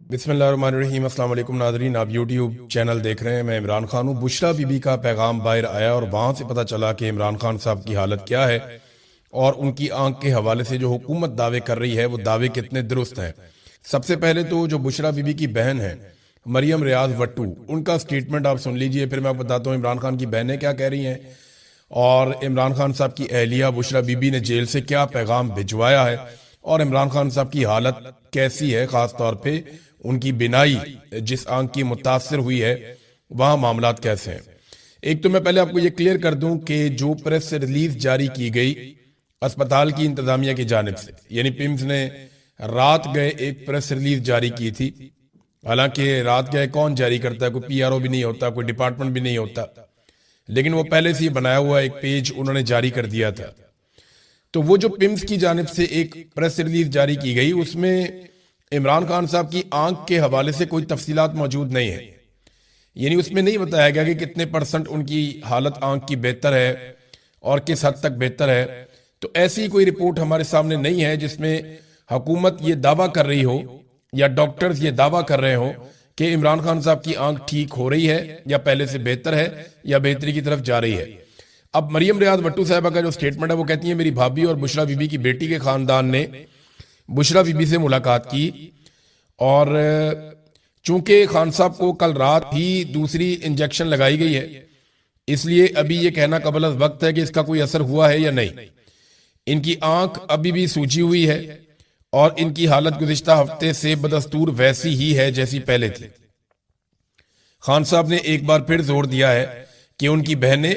बिस्मिल्लाहिर्रहमानिर्रहीम। अस्सलाम वालेकुम नाज़रीन, आप यूट्यूब चैनल देख रहे हैं। मैं इमरान खान हूँ। बुशरा बीबी का पैगाम बाहर आया और वहाँ से पता चला कि इमरान खान साहब की हालत क्या है और उनकी आंख के हवाले से जो हुकूमत दावे कर रही है वो दावे कितने दुरुस्त हैं। सबसे पहले तो जो बुशरा बीबी की बहन है मरियम रियाज वट्टू, उनका स्टेटमेंट आप सुन लीजिए, फिर मैं आपको बताता हूँ इमरान खान की बहनें क्या कह रही हैं और इमरान खान साहब की अहलिया बुशरा बीबी ने जेल से क्या पैगाम भिजवाया है और इमरान खान साहब की हालत कैसी है, खास तौर पे उनकी बिनाई जिस आंख की मुतासर हुई है वहां मामलात कैसे हैं। एक तो मैं पहले आपको ये क्लियर कर दूं कि जो प्रेस रिलीज जारी की गई अस्पताल की इंतजामिया की जानिब से, यानी पिम्स ने रात गए एक प्रेस रिलीज जारी की थी। हालांकि रात गए कौन जारी करता है, कोई पीआरओ भी नहीं होता, कोई डिपार्टमेंट भी नहीं होता, लेकिन वो पहले से ही बनाया हुआ एक पेज उन्होंने जारी कर दिया था। तो वो जो पिम्स की जानिब से एक प्रेस रिलीज जारी की गई उसमें इमरान खान साहब की आंख के हवाले से कोई तफसीलात मौजूद नहीं है, यानी उसमें नहीं बताया गया कि कितने % उनकी हालत आंख की बेहतर है और किस हद तक बेहतर है। तो ऐसी कोई रिपोर्ट हमारे सामने नहीं है जिसमें हुकूमत ये दावा कर रही हो या डॉक्टर्स ये दावा कर रहे हो कि इमरान खान साहब की आंख ठीक हो रही है या पहले से बेहतर है या बेहतरी की तरफ जा रही है। अब मरियम रियाज वट्टू साहबा का जो स्टेटमेंट है वो कहती है मेरी भाभी और बुशरा बीबी की बेटी के खानदान ने बुशरा बीबी से मुलाकात की और चूंकि खान साहब को कल रात ही दूसरी इंजेक्शन लगाई गई है, इसलिए अभी ये कहना कबल अज़ वक्त है कि इसका कोई असर हुआ है या नहीं। इनकी आंख अभी भी सूजी हुई है और इनकी हालत गुज़िश्ता हफ्ते से बदस्तूर वैसी ही है जैसी पहले थी। खान साहब ने एक बार फिर जोर दिया है कि उनकी बहनें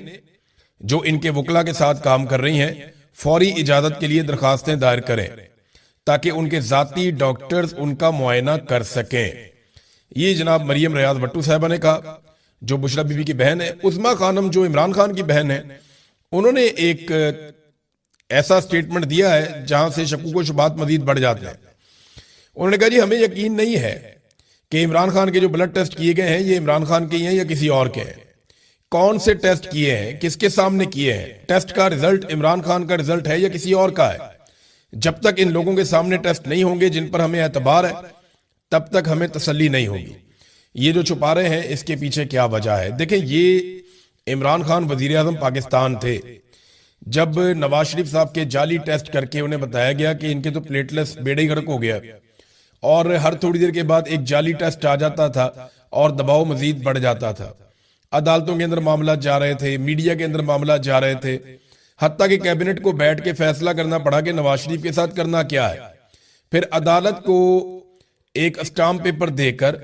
जो इनके वकला के साथ काम कर रही हैं फौरी इजाजत के लिए दरखास्तें दायर करें ताकि उनके जाती डॉक्टर्स उनका मुआयना कर सकें। ये जनाब मरियम रियाज वट्टू साहबा ने कहा, जो बुशरा बीबी की बहन है। उस्मा खानम जो इमरान खान की बहन है, उन्होंने एक ऐसा स्टेटमेंट दिया है जहां से शक्कू को शुबात मजीद बढ़ जाते हैं। उन्होंने कहा जी हमें यकीन नहीं है कि इमरान खान के जो ब्लड टेस्ट किए गए हैं ये इमरान खान के हैं या किसी और के हैं। कौन से टेस्ट किए हैं, किसके सामने किए हैं, टेस्ट का रिजल्ट इमरान खान का रिजल्ट है या किसी और का है। जब तक इन लोगों के सामने टेस्ट नहीं होंगे जिन पर हमें एतबार है तब तक हमें तसल्ली नहीं होगी। ये जो छुपा रहे हैं इसके पीछे क्या वजह है। देखें, ये इमरान खान वजीर आजम पाकिस्तान थे जब नवाज शरीफ साहब के जाली टेस्ट करके उन्हें बताया गया कि इनके तो प्लेटलेट्स बेड़े गर्क हो गया और हर थोड़ी देर के बाद एक जाली टेस्ट आ जाता था और दबाव मजीद बढ़ जाता था। अदालतों के अंदर मामला जा रहे थे, मीडिया के अंदर मामला जा रहे थे, हत्ता कि कैबिनेट को बैठ के फैसला करना पड़ा कि नवाज शरीफ के साथ करना क्या है। फिर अदालत को एक स्टाम्प पेपर देकर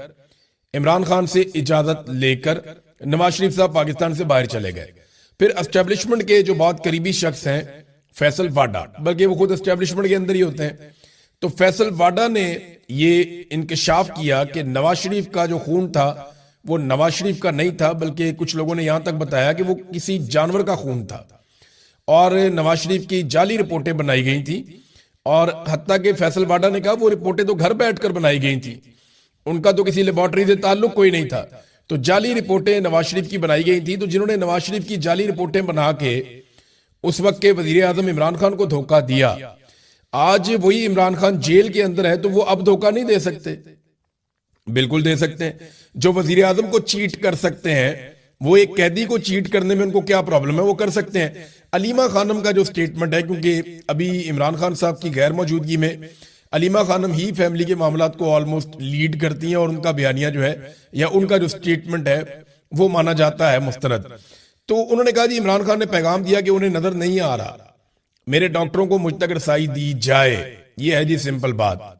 इमरान खान से इजाजत लेकर नवाज शरीफ साहब पाकिस्तान से बाहर चले गए। फिर एस्टेब्लिशमेंट के जो बहुत करीबी शख्स हैं फैसल वाडा, बल्कि वो खुद एस्टेब्लिशमेंट के अंदर ही होते हैं, तो फैसल वाडा ने ये इंकशाफ किया कि नवाज शरीफ का जो खून था वो नवाज शरीफ का नहीं था, बल्कि कुछ लोगों ने यहां तक बताया कि वो किसी जानवर का खून था और नवाज शरीफ की जाली रिपोर्टें बनाई गई थी। और हत्ता के फैसल वाडा ने कहा वो रिपोर्टें तो घर बैठकर बनाई गई थी, उनका तो किसी लेबोरेटरी से ताल्लुक कोई नहीं था, तो जाली रिपोर्टें नवाज शरीफ की बनाई गई थी। तो जिन्होंने नवाज शरीफ की जाली रिपोर्टें बना के उस वक्त के वजीर आजम इमरान खान को धोखा दिया, आज वही इमरान खान जेल के अंदर है तो वो अब धोखा नहीं दे सकते। बिल्कुल दे सकते हैं। जो वजीर आजम को चीट कर सकते हैं वो एक कैदी को चीट करने में उनको क्या प्रॉब्लम है, वो कर सकते हैं। अलीमा खानम का जो स्टेटमेंट है, क्योंकि अभी इमरान खान साहब की गैर मौजूदगी में अलीमा खानम ही फैमिली के मामलात को ऑलमोस्ट लीड करती हैं और उनका बयानिया जो है या उनका जो स्टेटमेंट है वो माना जाता है मुस्तरद। तो उन्होंने कहा जी इमरान खान ने पैगाम दिया कि उन्हें नजर नहीं आ रहा, मेरे डॉक्टरों को मुझ तक रसाई दी जाए, ये है जी सिंपल बात।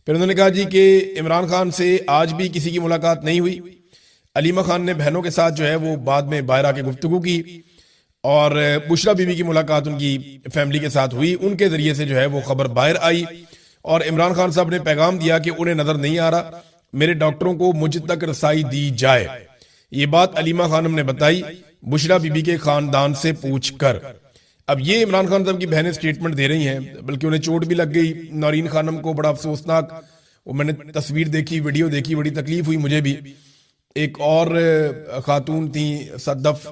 फिर उन्होंने कहा जी कि इमरान खान से आज भी किसी की मुलाकात नहीं हुई। अलीमा खान ने बहनों के साथ जो है वो बाद में बाहर आके गुफ्तगू की और बुशरा बीबी की मुलाकात उनकी फैमिली के साथ हुई, उनके जरिए से जो है वो खबर बाहर आई और इमरान खान साहब ने पैगाम दिया कि उन्हें नजर नहीं आ रहा, मेरे डॉक्टरों को मुझ तक रसाई दी जाए। ये बात अलीमा खानम ने बताई बुशरा बीबी के खानदान से पूछकर। अब ये इमरान खान साहब की बहनें स्टेटमेंट दे रही हैं, बल्कि उन्हें चोट भी लग गई। नौरीन खानम को बड़ा अफसोसनाक, वो मैंने तस्वीर देखी, वीडियो देखी, बड़ी तकलीफ हुई मुझे भी। एक और खातून थी सदफ,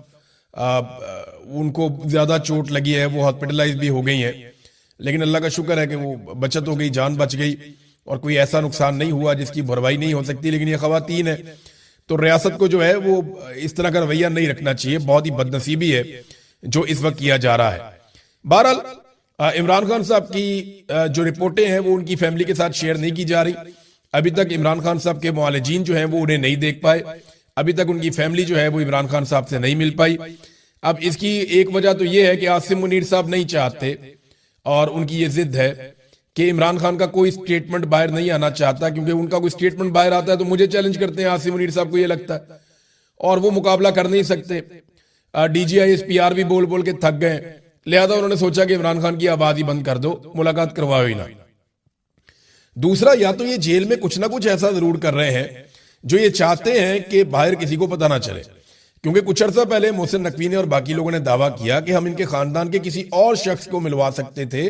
उनको ज्यादा चोट लगी है, वो हॉस्पिटलाइज भी हो गई हैं, लेकिन अल्लाह का शुक्र है कि वो बचत हो गई, जान बच गई। और कोई ऐसा नुकसान नहीं हुआ जिसकी भरपाई नहीं हो सकती, लेकिन ये खवातीन है तो रियासत को जो है वो इस तरह का रवैया नहीं रखना चाहिए। बहुत ही बदनसीबी है जो इस वक्त किया जा रहा है। बहरहाल इमरान खान साहब की जो रिपोर्टें हैं वो उनकी फैमिली के साथ शेयर नहीं की जा रही। अभी तक इमरान खान साहब के मुआलिजीन जो हैं वो उन्हें नहीं देख पाए, अभी तक उनकी फैमिली जो है वो इमरान खान साहब से नहीं मिल पाई। अब इसकी एक वजह तो ये है कि आसिम मुनीर साहब नहीं चाहते और उनकी ये जिद है कि इमरान खान का कोई स्टेटमेंट बाहर नहीं आना चाहता, क्योंकि उनका कोई स्टेटमेंट बाहर आता है तो मुझे चैलेंज करते हैं आसिम मुनीर साहब को, ये लगता है, और वो मुकाबला कर नहीं सकते। डीजीआई एसपीआर भी बोल बोल के थक गए, लिहाजा उन्होंने सोचा कि इमरान खान की आवाज ही बंद कर दो, मुलाकात करवाओ ही ना। दूसरा, या तो ये जेल में कुछ ना कुछ ऐसा जरूर कर रहे हैं जो ये चाहते हैं कि बाहर किसी को पता ना चले, क्योंकि कुछ अर्सा पहले मोहसिन नकवी ने और बाकी लोगों ने दावा किया कि हम इनके खानदान के किसी और शख्स को मिलवा सकते थे,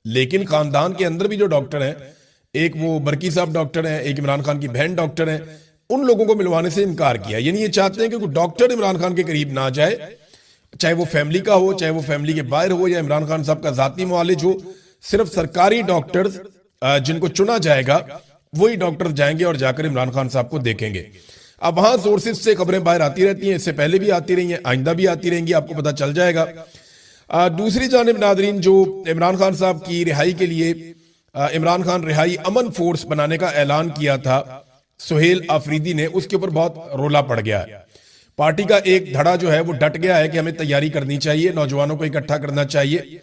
लेकिन खानदान के अंदर भी जो डॉक्टर हैं, एक वो बरकी साहब डॉक्टर हैं, एक इमरान खान की बहन डॉक्टर हैं, उन लोगों को मिलवाने से इनकार किया। यानी ये चाहते हैं कि कोई डॉक्टर इमरान खान के करीब ना जाए, चाहे वो फैमिली का हो, चाहे वो फैमिली के बाहर हो, या इमरान खान साहब का जाती मुआलिज हो। सिर्फ सरकारी डॉक्टर्स जिनको चुना जाएगा वही डॉक्टर जाएंगे और जाकर इमरान खान साहब को देखेंगे। अब वहां सोर्सेज से खबरें बाहर आती रहती हैं, इससे पहले भी आती रही हैं, आइंदा भी आती रहेंगी, आपको पता चल जाएगा। दूसरी जानिब नादरीन, जो इमरान खान साहब की रिहाई के लिए इमरान खान रिहाई अमन फोर्स बनाने का ऐलान किया था सुहेल आफरीदी ने, उसके ऊपर बहुत रोला पड़ गया है। पार्टी का एक धड़ा जो है वो डट गया है कि हमें तैयारी करनी चाहिए, नौजवानों को इकट्ठा करना चाहिए,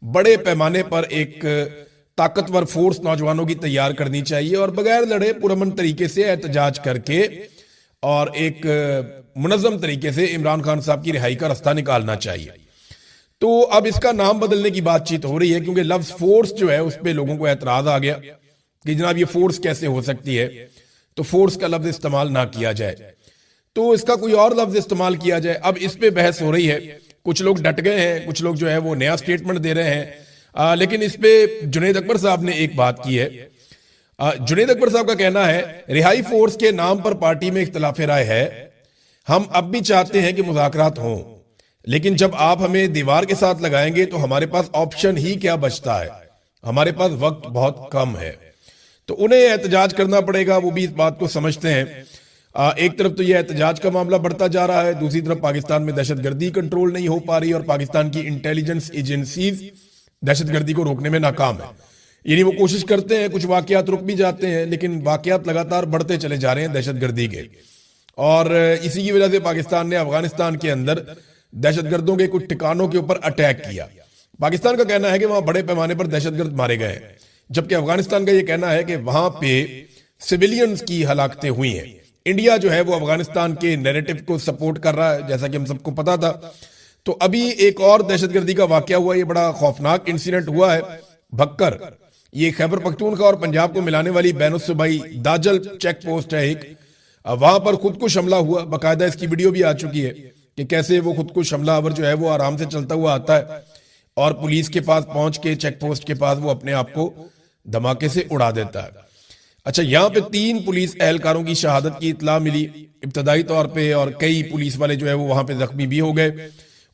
बड़े पैमाने पर एक ताकतवर फोर्स नौजवानों की तैयार करनी चाहिए और बगैर लड़े पुरअमन तरीके से एहतजाज करके और एक मुनज़्ज़म तरीके से इमरान खान साहब की रिहाई का रास्ता निकालना चाहिए। तो अब इसका नाम बदलने की बातचीत हो रही है, क्योंकि लफ्ज फोर्स जो है उस पर लोगों को एतराज आ गया कि जनाब ये फोर्स कैसे हो सकती है, तो फोर्स का लफ्ज इस्तेमाल ना किया जाए, तो इसका कोई और लफ्ज इस्तेमाल किया जाए। अब इस पे बहस हो रही है, कुछ लोग डट गए हैं, कुछ लोग जो है वो नया स्टेटमेंट दे रहे हैं। लेकिन इस पे जुनैद अकबर साहब ने एक बात की है। जुनैद अकबर साहब का कहना है, रिहाई फोर्स के नाम पर पार्टी में इख्तिलाफ राय है, हम अब भी चाहते हैं कि मुज़ाकरात हों, लेकिन जब आप हमें दीवार के साथ लगाएंगे तो हमारे पास ऑप्शन ही क्या बचता है, हमारे पास वक्त बहुत कम है। तो उन्हें एहतजाज करना पड़ेगा, वो भी इस बात को समझते हैं। एक तरफ तो यह एहतजाज का मामला बढ़ता जा रहा है, दूसरी तरफ पाकिस्तान में दहशतगर्दी कंट्रोल नहीं हो पा रही और पाकिस्तान की इंटेलिजेंस एजेंसीज दहशतगर्दी को रोकने में नाकाम है। यानी वो कोशिश करते हैं, कुछ वाकयात रुक भी जाते हैं, लेकिन वाकयात लगातार बढ़ते चले जा रहे हैं दहशतगर्दी के, और इसी की वजह से पाकिस्तान ने अफगानिस्तान के अंदर दहशतगर्दों के कुछ ठिकानों के ऊपर अटैक किया। पाकिस्तान का कहना है कि वहां बड़े पैमाने पर दहशतगर्द मारे गए, जबकि अफगानिस्तान का यह कहना है कि वहां पे सिविलियंस की हलाकतें हुई हैं। इंडिया जो है वो अफगानिस्तान के नैरेटिव को सपोर्ट कर रहा है, जैसा कि हम सबको पता था। तो अभी एक और दहशतगर्दी का वाकया हुआ, ये बड़ा खौफनाक इंसिडेंट हुआ है भक्कर, ये खैबर पख्तूनख्वा और पंजाब को मिलाने वाली बैनुस्सूबाई दाजल चेक पोस्ट है एक, वहां पर खुदकुश हमला हुआ। बाकायदा इसकी वीडियो भी आ चुकी है कि कैसे वो खुदकुश हमलावर जो है वो आराम से चलता हुआ आता है और पुलिस के पास पहुंच के चेक पोस्ट के पास वो अपने आप को धमाके से उड़ा देता है। अच्छा, यहाँ पे 3 पुलिस एहलकारों की शहादत की इतला मिली इब्तदाई तौर पे, और कई पुलिस वाले जो है वो वहां पे जख्मी भी हो गए,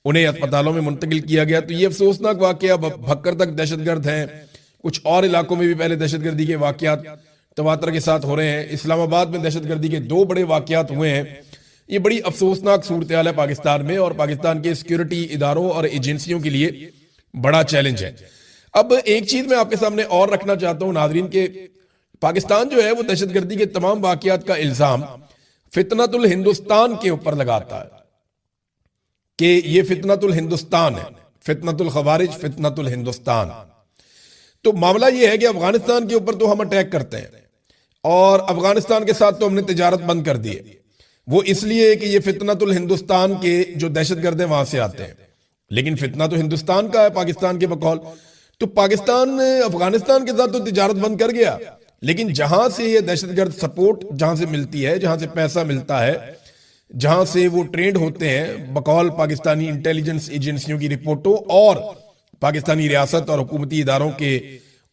उन्हें अस्पतालों में मुंतकिल किया गया। तो ये अफसोसनाक वाकया, भक्कर तक दहशतगर्द हैं, कुछ और इलाकों में भी पहले दहशतगर्दी के वाकयात तवातर के साथ हो रहे हैं। इस्लामाबाद में दहशतगर्दी के 2 बड़े वाकयात हुए हैं। ये बड़ी अफसोसनाक सूरत हाल है पाकिस्तान में, और पाकिस्तान के सिक्योरिटी इदारों और एजेंसियों के लिए बड़ा चैलेंज है। अब एक चीज मैं आपके सामने और रखना चाहता हूं नाजरीन के, पाकिस्तान जो है वो दहशतगर्दी के तमाम वाकयात का इल्जाम फितनतुल हिंदुस्तान के ऊपर लगाता है कि ये फितनतुल हिंदुस्तान है, फितनतुल खवारिज, फितनतुल हिंदुस्तान। तो मामला ये है कि अफगानिस्तान के ऊपर तो हम अटैक करते हैं और अफगानिस्तान के साथ तो हमने तिजारत बंद कर दी है, वो इसलिए कि ये फितनतुल हिंदुस्तान के जो दहशतगर्द हैं वहां से आते हैं, लेकिन फितना तो हिंदुस्तान का है पाकिस्तान के बकौल। तो पाकिस्तान अफगानिस्तान के साथ तो तिजारत बंद कर गया, लेकिन जहां से ये दहशतगर्द सपोर्ट जहां से मिलती है, जहां से पैसा मिलता है, जहां से वो ट्रेंड होते हैं बकौल पाकिस्तानी इंटेलिजेंस एजेंसियों की रिपोर्टों और पाकिस्तानी रियासत और हुकूमती इदारों के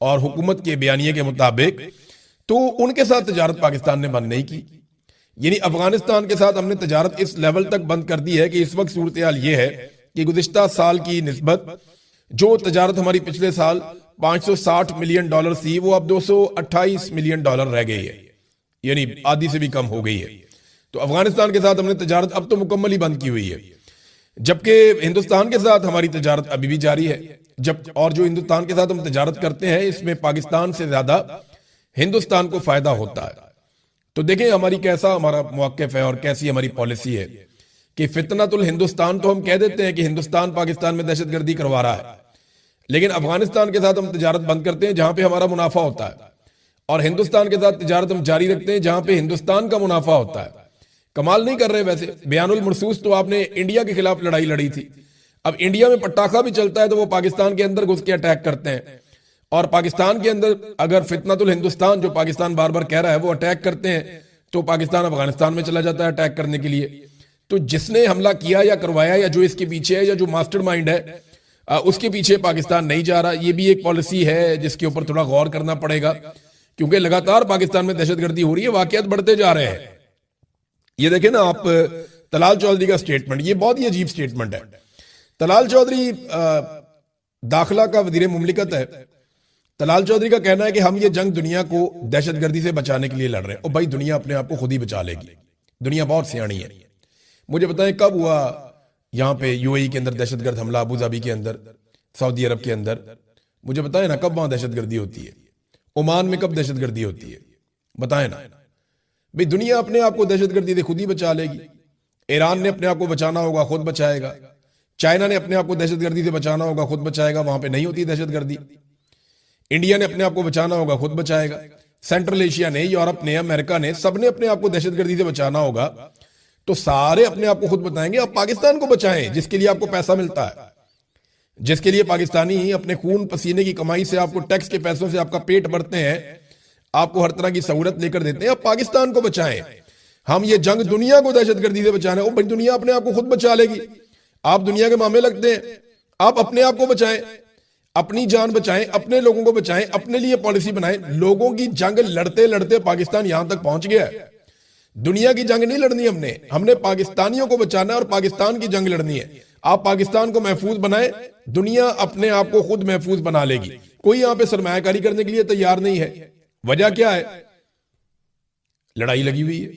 और हुकूमत के बयानिए के मुताबिक, तो उनके साथ तिजारत पाकिस्तान ने बंद नहीं की। यानी अफगानिस्तान के साथ हमने तिजारत इस लेवल तक बंद कर दी है कि इस वक्त सूरत हाल ये है कि गुज़िश्ता साल की निस्बत जो तजारत हमारी पिछले साल $560 मिलियन थी, वो अब $228 मिलियन रह गई है, यानी आधी से भी कम हो गई है। तो अफगानिस्तान के साथ हमने तजारत अब तो मुकम्मल ही बंद की हुई है, जबकि हिंदुस्तान के साथ हमारी तजारत अभी भी जारी है। और जो हिंदुस्तान के साथ हम तजारत करते हैं, इसमें पाकिस्तान से ज्यादा हिंदुस्तान को फायदा होता है। तो देखें हमारा मौक़िफ़ है और कैसी हमारी पॉलिसी है कि फितनतुल हिंदुस्तान तो हम कह देते हैं कि हिंदुस्तान पाकिस्तान में दहशतगर्दी करवा रहा है, लेकिन अफगानिस्तान के साथ हम तजारत बंद करते हैं जहां पे हमारा मुनाफा होता है, और हिंदुस्तान के साथ तजारत हम जारी रखते हैं जहां पे हिंदुस्तान का मुनाफा होता है। कमाल नहीं कर रहे वैसे। बयानुल मरसूस तो आपने इंडिया के खिलाफ लड़ाई लड़ी थी, अब इंडिया में पटाखा भी चलता है तो वो पाकिस्तान के अंदर घुस के अटैक करते हैं, और पाकिस्तान के अंदर अगर फितनतुल हिंदुस्तान जो पाकिस्तान बार बार कह रहा है वो अटैक करते हैं, तो पाकिस्तान अफगानिस्तान में चला जाता है अटैक करने के लिए। तो जिसने हमला किया या करवाया या जो इसके पीछे है या जो मास्टरमाइंड है, उसके पीछे पाकिस्तान नहीं जा रहा। ये भी एक पॉलिसी है जिसके ऊपर थोड़ा गौर करना पड़ेगा, क्योंकि लगातार पाकिस्तान में दहशतगर्दी हो रही है, वाकयात बढ़ते जा रहे हैं। ये देखें ना आप, तलाल चौधरी का स्टेटमेंट, ये बहुत ही अजीब स्टेटमेंट है। तलाल चौधरी दाखिला का वजीर मुमलिकत है। तलाल चौधरी का कहना है कि हम ये जंग दुनिया को दहशतगर्दी से बचाने के लिए लड़ रहे हैं। और भाई दुनिया अपने आप को खुद ही बचा लेगी, दुनिया बहुत सियाणी है। मुझे बताएं कब हुआ यहाँ पे यूएई के अंदर दहशतगर्द हमला, अबू धाबी के अंदर, सऊदी अरब के अंदर, मुझे बताएं ना कब वहां दहशतगर्दी होती है, ओमान में कब दहशतगर्दी होती है, बताएं ना भाई। दुनिया अपने आप को दहशतगर्दी से खुद ही बचा लेगी। ईरान ने अपने आप को बचाना होगा, खुद बचाएगा। चाइना ने अपने आप को दहशतगर्दी से बचाना होगा, खुद बचाएगा, वहां पे नहीं होती दहशतगर्दी। इंडिया ने अपने आप को बचाना होगा, खुद बचाएगा। सेंट्रल एशिया ने, यूरोप ने, अमेरिका ने, सबने अपने आप को दहशतगर्दी से बचाना होगा, तो सारे अपने आप को खुद बताएंगे। आप पाकिस्तान को बचाएं जिसके लिए आपको पैसा मिलता है, जिसके लिए पाकिस्तानी अपने खून पसीने की कमाई से, आपको टैक्स के पैसों से आपका पेट भरते हैं, आपको हर तरह की सहूलत लेकर देते हैं। आप पाकिस्तान को बचाएं। हम ये जंग दुनिया को दहशतगर्दी से बचाना है, भाई दुनिया अपने आप को खुद बचा लेगी। आप दुनिया के मामले लगते हैं, आप अपने आप को बचाएं, अपनी जान बचाएं, अपने लोगों को बचाएं, अपने लिए पॉलिसी बनाएं। लोगों की जंग लड़ते लड़ते पाकिस्तान यहां तक पहुंच गया है। दुनिया की जंग नहीं लड़नी हमने पाकिस्तानियों को बचाना है और पाकिस्तान की जंग लड़नी है। आप पाकिस्तान को महफूज बनाएं, दुनिया अपने आप को खुद महफूज बना लेगी। कोई यहां पे सरमायाकारी करने के लिए तैयार नहीं है। वजह क्या है? लड़ाई लगी हुई है,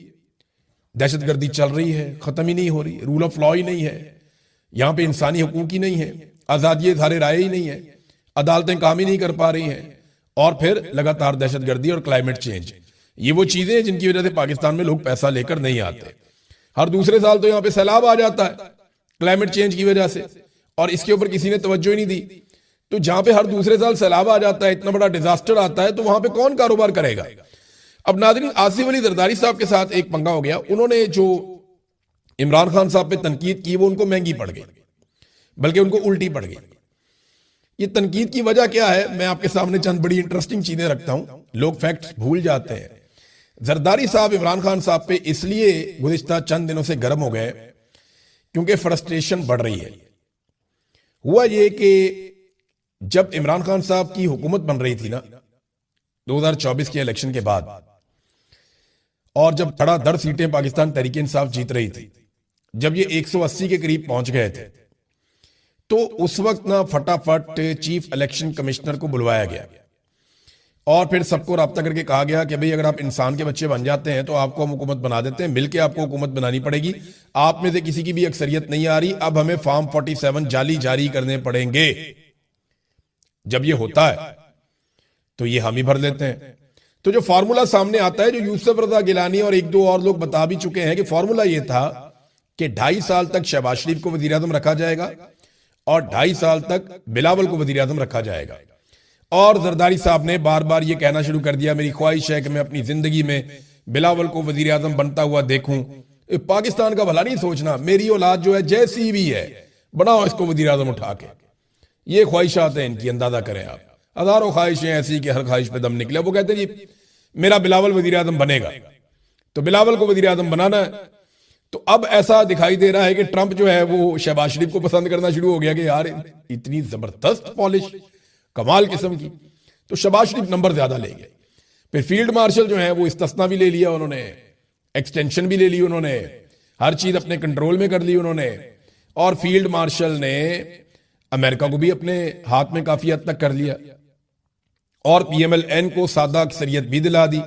दहशतगर्दी चल रही है, खत्म ही नहीं हो रही, रूल ऑफ लॉ ही नहीं है, यहां पे इंसानी हकूक ही नहीं है, आजादी इज़हार राय ही नहीं है, अदालतें काम ही नहीं कर पा रही हैं, और फिर लगातार दहशतगर्दी और क्लाइमेट चेंज, ये वो चीजें हैं जिनकी वजह से पाकिस्तान में लोग पैसा लेकर नहीं आते। हर दूसरे साल तो यहां पे सैलाब आ जाता है क्लाइमेट चेंज की वजह से, और इसके ऊपर किसी ने तवज्जो ही नहीं दी। तो जहां पे हर दूसरे साल सैलाब आ जाता है, इतना बड़ा डिजास्टर आता है, तो वहां पे कौन कारोबार करेगा? अब नाज़रीन, आसिफ अली जरदारी साहब के साथ एक पंगा हो गया। उन्होंने जो इमरान खान साहब पे तनकीद की वो उनको महंगी पड़ गई, बल्कि उनको उल्टी पड़ गई। ये तनकीद की वजह क्या है? मैं आपके सामने चंद बड़ी इंटरेस्टिंग चीजें रखता हूं, लोग फैक्ट्स भूल जाते हैं। जरदारी साहब इमरान खान साहब पे इसलिए गुज़िश्ता चंद दिनों से गर्म हो गए क्योंकि फ्रस्ट्रेशन बढ़ रही है। हुआ ये कि जब इमरान खान साहब की हुकूमत बन रही थी ना 2024 के इलेक्शन के बाद, और जब धड़ाधड़ सीटें पाकिस्तान तहरीक इंसाफ जीत रही थी, जब ये 180 के करीब पहुंच गए थे, तो उस वक्त ना फटाफट चीफ इलेक्शन कमिश्नर को बुलवाया गया और फिर सबको राब्ता करके कहा गया कि भाई अगर आप इंसान के बच्चे बन जाते हैं तो आपको हम हुकूमत बना देते हैं, मिलके आपको हुकूमत बनानी पड़ेगी, आप में से किसी की भी अक्सरियत नहीं आ रही, अब हमें फॉर्म 47 जाली जारी करने पड़ेंगे। जब ये होता है तो ये हम ही भर लेते हैं। तो जो फार्मूला सामने आता है, जो यूसुफ रजा गिलानी और एक दो और लोग बता भी चुके हैं कि फार्मूला ये था कि 2.5 साल तक शहबाज शरीफ को वजीर आजम रखा जाएगा और 2.5 साल तक बिलावल को वजीर आजम रखा जाएगा। और जरदारी साहब ने बार बार ये कहना शुरू कर दिया, मेरी ख्वाहिश है कि मैं अपनी जिंदगी में बिलावल को वजीर आजम बनता हुआ देखूं। पाकिस्तान का भला नहीं सोचना, मेरी औलाद जो है जैसी भी है बनाओ इसको वजीर आजम उठा के। ये ख्वाहिशात हैं इनकी, अंदाजा करें आप। हजारों ख्वाहिशें ऐसी कि हर ख्वाहिश पे दम निकले। वो कहते हैं जी मेरा बिलावल वजीर आजम बनेगा, तो बिलावल को वजीर आजम बनाना है। तो अब ऐसा दिखाई दे रहा है कि ट्रंप जो है वो शहबाज शरीफ को पसंद करना शुरू हो गया कि यार इतनी जबरदस्त पॉलिश, कमाल किस्म की, तो शहबाज शरीफ नंबर ज्यादा लेंगे। फिर फील्ड मार्शल जो है वो इस्तिस्ना भी ले लिया उन्होंने, एक्सटेंशन भी ले ली उन्होंने, हर चीज अपने कंट्रोल में कर ली उन्होंने। और फील्ड मार्शल ने अमेरिका को भी अपने हाथ में काफी हद तक कर लिया और पीएमएलएन को सादा अक्सरियत भी दिला दी।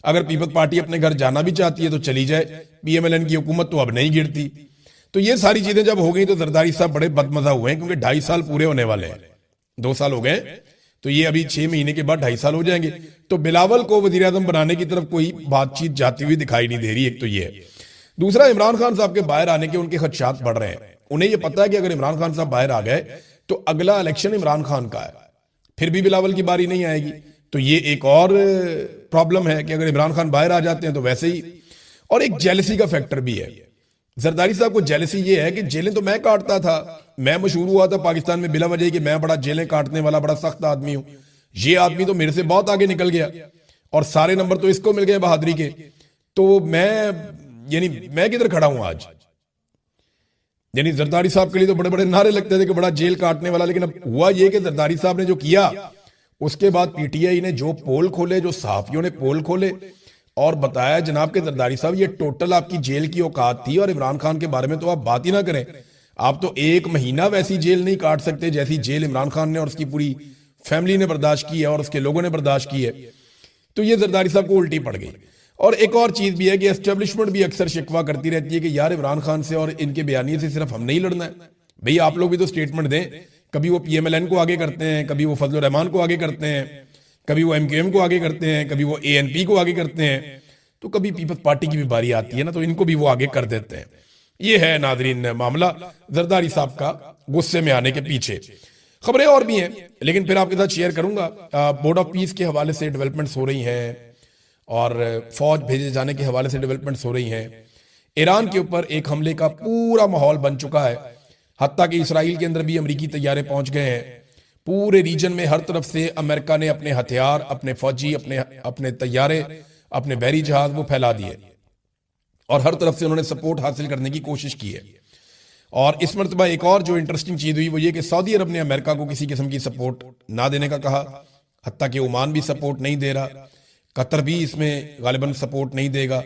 अगर पीपल्स पार्टी अपने घर जाना भी चाहती है तो चली जाए, पीएमएलएन की हुकूमत तो अब नहीं गिरती। तो ये सारी चीजें जब हो गई तो जरदारी साहब बड़े बदमजा हुए हैं, क्योंकि 2.5 साल पूरे होने वाले हैं। 2 साल हो गए तो ये अभी 6 महीने के बाद 2.5 साल हो जाएंगे। तो बिलावल को वजीर आजम बनाने की तरफ कोई बातचीत जाती हुई दिखाई नहीं दे रही। एक तो ये है। दूसरा, इमरान खान साहब के बाहर आने के उनके खदशात बढ़ रहे हैं। उन्हें यह पता है कि अगर इमरान खान साहब बाहर आ गए तो अगला इलेक्शन इमरान खान का है, फिर भी बिलावल की बारी नहीं आएगी। तो ये एक और प्रॉब्लम है कि अगर इमरान खान बाहर आ जाते हैं तो वैसे ही। और एक जेलसी का फैक्टर भी है। जरदारी साहब को जेलसी ये है कि जेलें तो मैं काटता था, मैं मशहूर हुआ था पाकिस्तान में बिला वजह कि मैं बड़ा जेलें काटने वाला बड़ा सख्त आदमी हूं। ये आदमी तो मेरे से बहुत आगे निकल गया और सारे नंबर तो इसको मिल गए बहादुरी के। तो मैं किधर खड़ा हूं आज? यानी जरदारी साहब के लिए तो बड़े बड़े नारे लगते थे कि बड़ा जेल काटने वाला, लेकिन अब हुआ ये कि जरदारी साहब ने जो किया उसके बाद पीटीआई ने जो पोल खोले, जो सहाफियों ने पोल खोले और बताया जनाब के जरदारी साहब ये टोटल आपकी जेल की औकात थी और इमरान खान के बारे में तो आप बात ही ना करें। आप तो 1 महीना वैसी जेल नहीं काट सकते जैसी जेल इमरान खान ने और उसकी पूरी फैमिली ने बर्दाश्त की है और उसके लोगों ने बर्दाश्त की है। तो ये जरदारी साहब को उल्टी पड़ गई। और एक और चीज भी है कि एस्टेब्लिशमेंट भी अक्सर शिकवा करती रहती है कि यार इमरान खान से और इनके बयानिए से सिर्फ हम नहीं लड़ना है, भाई आप लोग भी तो स्टेटमेंट दें। कभी वो पीएमएलएन को आगे करते हैं, कभी वो फजलुर रहमान को आगे करते हैं, कभी वो एमक्यूएम को आगे करते हैं, कभी वो एएनपी को आगे करते हैं, तो कभी पीपल्स पार्टी की भी बारी आती है ना तो इनको भी वो आगे कर देते हैं। ये है नाजरीन मामला जरदारी साहब का गुस्से में आने के पीछे। खबरें और भी हैं लेकिन फिर आपके साथ शेयर करूंगा। बोर्ड ऑफ पीस के हवाले से डेवलपमेंट्स हो रही हैं और फौज भेजे जाने के हवाले से डेवलपमेंट्स हो रही हैं। ईरान के ऊपर एक हमले का पूरा माहौल बन चुका है, हत्ता कि इसराइल के अंदर भी अमरीकी तैयारे पहुंच गए हैं। पूरे रीजन में हर तरफ से अमेरिका ने अपने हथियार, अपने फौजी, अपने तैयारे, अपने बहरी जहाज वो फैला दिए और हर तरफ से उन्होंने सपोर्ट हासिल करने की कोशिश की है। और इस मरतबा एक और जो इंटरेस्टिंग चीज हुई वो ये कि सऊदी अरब ने अमेरिका को किसी किस्म की सपोर्ट ना देने का कहा, हत्ता कि ओमान भी सपोर्ट नहीं दे रहा, कतर भी इसमें गालिबन सपोर्ट नहीं देगा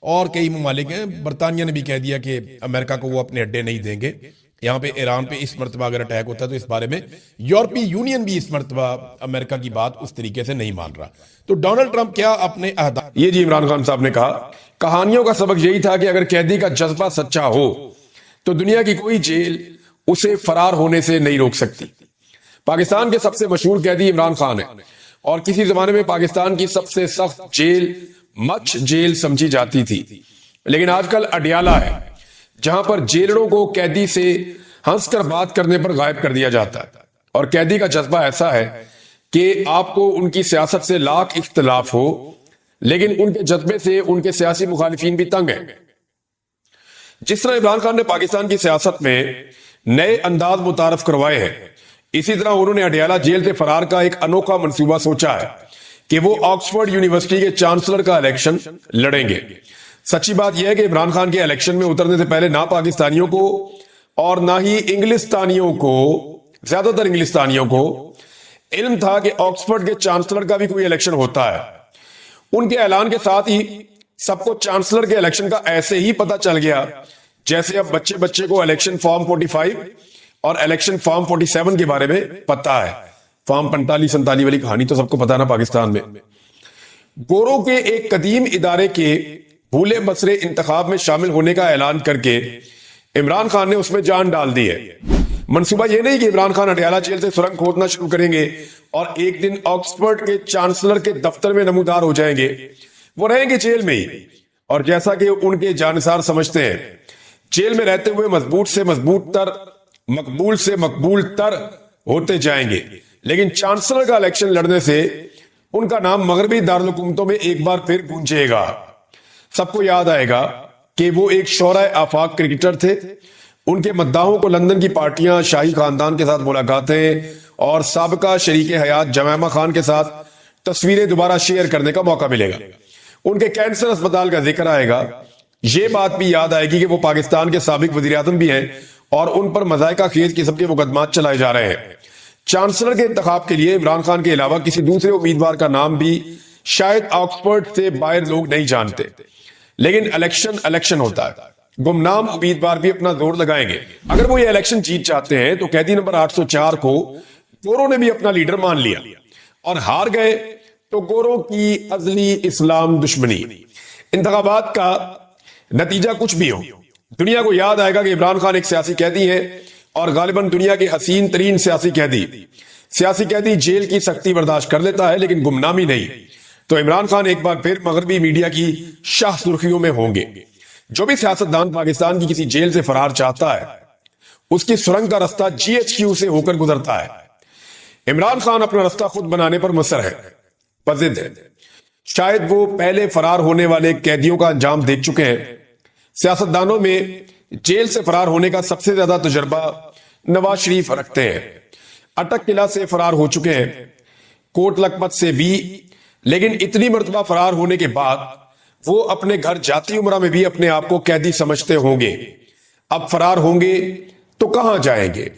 और कई ममालिक हैं। बरतानिया ने भी कह दिया कि अमेरिका को वो अपने अड्डे नहीं देंगे। यहाँ पे ईरान पे इस मरतबा अगर अटैक होता है तो इस बारे में यूरोपीय यूनियन भी इस मरतबा अमेरिका की बात उस तरीके से नहीं मान रहा। तो डोनाल्ड ट्रंप क्या अपने अहदा, ये जी इमरान खान साहब ने कहा, कहानियों का सबक यही था कि अगर कैदी का जज्बा सच्चा हो तो दुनिया की कोई जेल उसे फरार होने से नहीं रोक सकती। पाकिस्तान के सबसे मशहूर कैदी इमरान खान है और किसी जमाने में पाकिस्तान की सबसे सख्त जेल मच जेल समझी जाती थी, लेकिन आजकल अडियाला है जहां पर जेलरों को कैदी से हंसकर बात करने पर गायब कर दिया जाता है। और कैदी का जज्बा ऐसा है कि आपको उनकी सियासत से लाख इख्तलाफ हो लेकिन उनके जज्बे से उनके सियासी मुखालिफिन भी तंग हैं। जिस तरह इमरान खान ने पाकिस्तान की सियासत में नए अंदाज मुतारफ करवाए हैं, इसी तरह उन्होंने अडियाला जेल से फरार का एक अनोखा मंसूबा सोचा है कि वो ऑक्सफोर्ड यूनिवर्सिटी के चांसलर का इलेक्शन लड़ेंगे। सच्ची बात यह है कि इमरान खान के इलेक्शन में उतरने से पहले ना पाकिस्तानियों को और ना ही इंग्लिस्तानियों को, ज्यादातर इंग्लिस्तानियों को इल्म था कि ऑक्सफोर्ड के चांसलर का भी कोई इलेक्शन होता है। उनके ऐलान के साथ ही सबको चांसलर के इलेक्शन का ऐसे ही पता चल गया जैसे अब बच्चे बच्चे को इलेक्शन फॉर्म 45 और इलेक्शन फॉर्म 47 के बारे में पता है। फॉर्म 45-47 वाली कहानी तो सबको पता है ना पाकिस्तान में। गोरों के एक कदीम इदारे के भूले मसरे इंतखाब में शामिल होने का ऐलान करके इमरान खान ने उसमें जान डाल दी है। मंसूबा यह नहीं कि इमरान खान अडियाला जेल से सुरंग खोदना शुरू करेंगे और एक दिन ऑक्सफोर्ड के चांसलर के दफ्तर में नमूदार हो जाएंगे। वो रहेंगे जेल में ही और जैसा कि उनके जानसार समझते हैं, जेल में रहते हुए मजबूत से मजबूत तर, मकबूल से मकबूल तर होते जाएंगे। लेकिन चांसलर का इलेक्शन लड़ने से उनका नाम मगरबी दारुल हुकूमतों में एक बार फिर गूंजेगा। सबको याद आएगा कि वो एक शौराए आफाक क्रिकेटर थे। उनके मद्दाहों को लंदन की पार्टियां, शाही खानदान के साथ मुलाकातें और साबका शरीक हयात जमैमा खान के साथ तस्वीरें दोबारा शेयर करने का मौका मिलेगा। उनके कैंसर अस्पताल का जिक्र आएगा। ये बात भी याद आएगी कि वो पाकिस्तान के साबिक वजीर आज़म भी हैं और उन पर मज़ाइका खेज किस्म के मुकदमात चलाए जा रहे हैं। चांसलर के इंतखाब के लिए इमरान खान के अलावा किसी दूसरे उम्मीदवार का नाम भी शायद ऑक्सफोर्ड से बाहर लोग नहीं जानते, लेकिन इलेक्शन होता है गुमनाम उम्मीदवार भी अपना जोर लगाएंगे। अगर वो ये इलेक्शन जीत जाते हैं तो कैदी नंबर 804 को गोरों ने भी अपना लीडर मान लिया, और हार गए तो गोरों की अजली इस्लाम दुश्मनी, इंतखाबात का नतीजा कुछ भी हो, दुनिया को याद आएगा कि इमरान खान एक सियासी कैदी है, और गालिबन दुनिया के हसीन तरीन सियासी कैदी जेल की सख्ती बर्दाश्त कर लेता है लेकिन गुमनामी नहीं। तो इमरान खान एक बार फिर मगरबी मीडिया की शाह सुर्खियों में होंगे। जो भी सियासतदान पाकिस्तान की किसी जेल से फरार चाहता है, उसकी सुरंग का रास्ता GHQ से होकर गुजरता है। इमरान खान अपना रास्ता खुद बनाने पर मुसर है, पजिद है। शायद वो पहले फरार होने वाले कैदियों का अंजाम देख चुके हैं। सियासतदानों में जेल से फरार होने का सबसे ज्यादा तजुर्बा नवाज शरीफ रखते हैं। अटक किला से फरार हो चुके हैं, कोट लखपत से भी, लेकिन इतनी मर्तबा फरार होने के बाद वो अपने घर जाती उम्र में भी अपने आप को कैदी समझते होंगे। अब फरार होंगे तो कहां जाएंगे?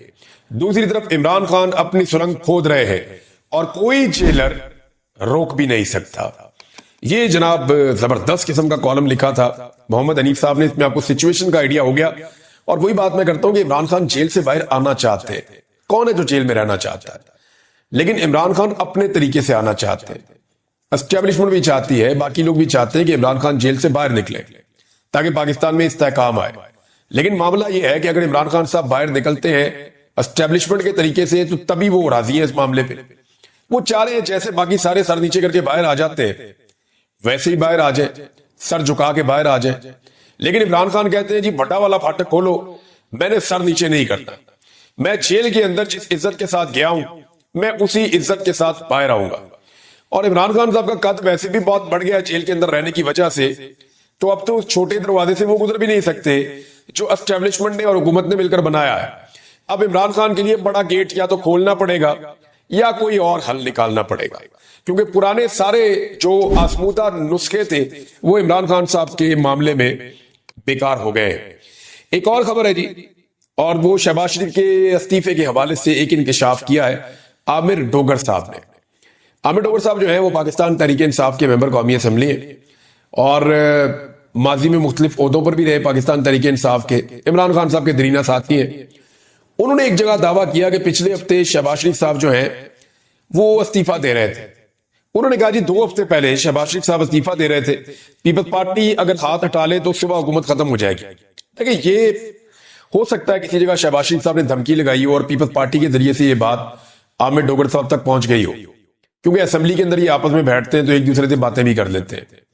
दूसरी तरफ इमरान खान अपनी सुरंग खोद रहे हैं और कोई जेलर रोक भी नहीं सकता। ये जनाब जबरदस्त किस्म का कॉलम लिखा था मोहम्मद हनीफ साहब ने, इसमें आपको सिचुएशन का आइडिया हो गया। और वही बात मैं करता हूं कि इमरान खान जेल से बाहर आना चाहते हैं। कौन है जो जेल में रहना चाहता है? लेकिन इमरान खान अपने तरीके से आना चाहते हैं। एस्टेब्लिशमेंट भी चाहती है, बाकी लोग भी चाहते हैं कि इमरान खान जेल से बाहर निकले ताकि पाकिस्तान में इस्तेहकाम आए। लेकिन मामला यह है कि अगर इमरान खान साहब बाहर निकलते हैं एस्टेब्लिशमेंट के तरीके से तो तभी वो राजी है इस मामले पे। वो चाह रहे हैं जैसे बाकी सारे सर नीचे करके बाहर आ जाते हैं वैसे ही बाहर आ जाए, सर झुका के बाहर आ जाए। लेकिन इमरान खान कहते हैं जी भट्टा वाला फाटक खोलो, मैंने सर नीचे नहीं करना। मैं जेल के अंदर जिस इज्जत के साथ गया हूं मैं उसी इज्जत के साथ बाहर आऊंगा। और इमरान खान साहब का कद वैसे भी बहुत बढ़ गया जेल के अंदर रहने की वजह से, तो अब तो उस छोटे दरवाजे से वो गुजर भी नहीं सकते जो एस्टेब्लिशमेंट ने और हुकूमत ने मिलकर बनाया है। अब इमरान खान के लिए बड़ा गेट या तो खोलना पड़ेगा या कोई और हल निकालना पड़ेगा, क्योंकि पुराने सारे जो आजमूदा नुस्खे थे वो इमरान खान साहब के मामले में बेकार हो गए। एक और खबर है जी, और वो शहबाज शरीफ के इस्तीफे के हवाले से एक इंकशाफ किया है आमिर डोगर साहब ने। आमिर डोगर साहब जो है वो पाकिस्तान तहरीक इंसाफ के मेंबर कौमी असम्बली है और माजी में मुख्तलिफ ओहदों पर भी रहे पाकिस्तान तहरीक इंसाफ के। इमरान खान साहब के दरीना साथी हैं। उन्होंने एक जगह दावा किया कि पिछले हफ्ते शहबाज शरीफ साहब जो हैं वो इस्तीफा दे रहे थे। उन्होंने कहा जी 2 हफ्ते पहले शहबाज शरीफ साहब इस्तीफा दे रहे थे, पीपल्स पार्टी अगर हाथ हटा ले तो सुबह हुकूमत खत्म हो जाएगी। देखिए ये हो सकता है किसी जगह शहबाज शरीफ साहब ने धमकी लगाई हो और पीपल्स पार्टी के जरिए से ये बात आमिर डोगर साहब तक पहुंच गई हो, क्योंकि असेंबली के अंदर ये आपस में बैठते हैं तो एक दूसरे से बातें भी कर लेते हैं।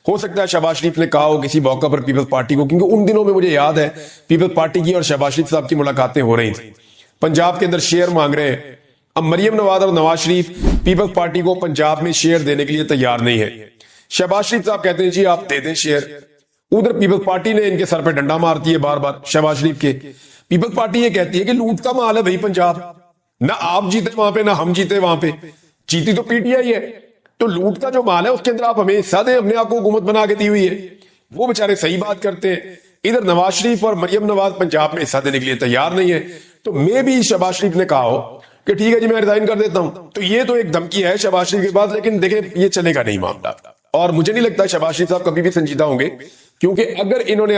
हो सकता है शहबाज शरीफ ने कहा हो किसी मौका पर पीपल्स पार्टी को, क्योंकि उन दिनों में मुझे याद है पीपल्स पार्टी की और शहबाज शरीफ साहब की मुलाकातें हो रही थी। पंजाब के अंदर शेयर मांग रहे हैं। अब मरियम नवाज और नवाज शरीफ पीपल्स पार्टी को पंजाब में शेयर देने के लिए तैयार नहीं है। शहबाज शरीफ साहब कहते हैं जी आप दे दें शेयर, उधर पीपल्स पार्टी ने इनके सर पे डंडा मारती है बार बार शहबाज शरीफ के। पीपल्स पार्टी ये कहती है कि लूट का माल है भाई पंजाब, ना आप जीते वहां पे ना हम जीते वहां पे, जीती तो पीटीआई है, तो लूट का जो माल है उसके अंदर आप हमें हिस्सा दें, हमने आपको हुकूमत बना के दी हुई है। वो बेचारे सही बात करते हैं। इधर नवाज शरीफ और मरियम नवाज पंजाब में हिस्सा देने के लिए तैयार नहीं है। तो मे भी शहबाज शरीफ ने कहा हो कि ठीक है जी मैं रिजाइन कर देता हूं, तो ये तो एक धमकी है शहबाज शरीफ के पास। लेकिन देखें ये चलेगा नहीं मामला, और मुझे नहीं लगता शहबाज शरीफ साहब कभी भी संजीदा होंगे, क्योंकि अगर इन्होंने